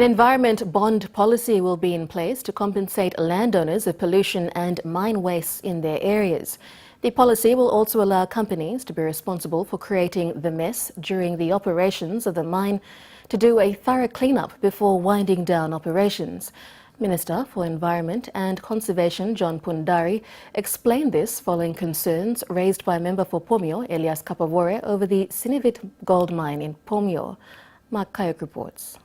An environment bond policy will be in place to compensate landowners of pollution and mine wastes in their areas. The policy will also allow companies to be responsible for creating the mess during the operations of the mine to do a thorough cleanup before winding down operations. Minister for Environment and Conservation John Pundari explained this following concerns raised by member for Pomio Elias Kapavore over the Sinivit gold mine in Pomio. Mark Kayok reports.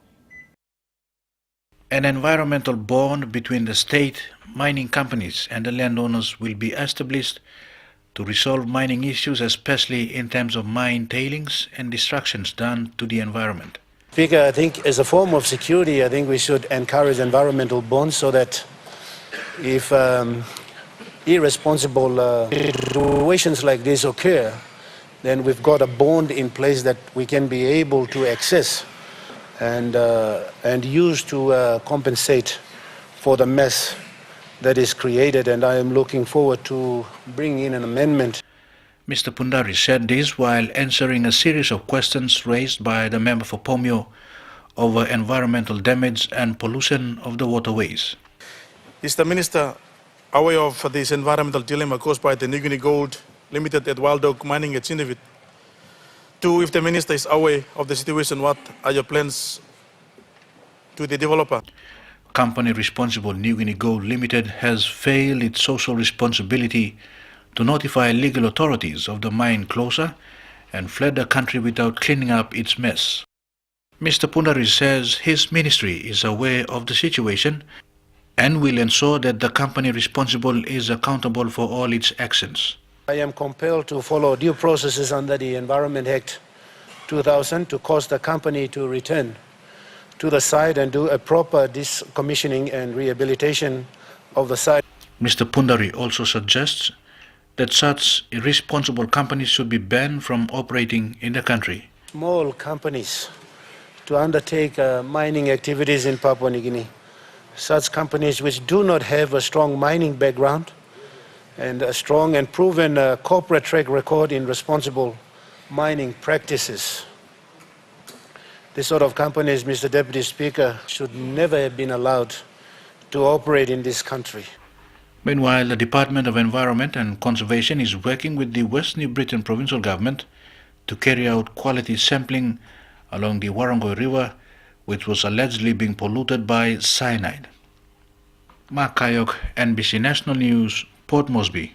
An environmental bond between the state, mining companies and the landowners will be established to resolve mining issues, especially in terms of mine tailings and destructions done to the environment. Speaker, I think as a form of security, I think we should encourage environmental bonds so that if irresponsible situations like this occur, then we've got a bond in place that we can be able to access and use to compensate for the mess that is created. And I am looking forward to bringing in an amendment. Mr. Pundari said this while answering a series of questions raised by the member for Pomio over environmental damage and pollution of the waterways. Is the Minister aware of this environmental dilemma caused by the New Guinea Gold Limited at Wild Dog Mining at Sinivit? Two, if the Minister is aware of the situation, what are your plans to the developer? Company responsible New Guinea Gold Limited has failed its social responsibility to notify legal authorities of the mine closure and fled the country without cleaning up its mess. Mr. Pundari says his ministry is aware of the situation and will ensure that the company responsible is accountable for all its actions. I am compelled to follow due processes under the Environment Act 2000 to cause the company to return to the site and do a proper decommissioning and rehabilitation of the site. Mr. Pundari also suggests that such irresponsible companies should be banned from operating in the country. Small companies to undertake mining activities in Papua New Guinea. Such companies which do not have a strong mining background and a strong and proven corporate track record in responsible mining practices. This sort of companies, Mr. Deputy Speaker, should never have been allowed to operate in this country. Meanwhile, the Department of Environment and Conservation is working with the West New Britain Provincial Government to carry out quality sampling along the Warangoi River, which was allegedly being polluted by cyanide. Mark Kayok, NBC National News, Port Moresby.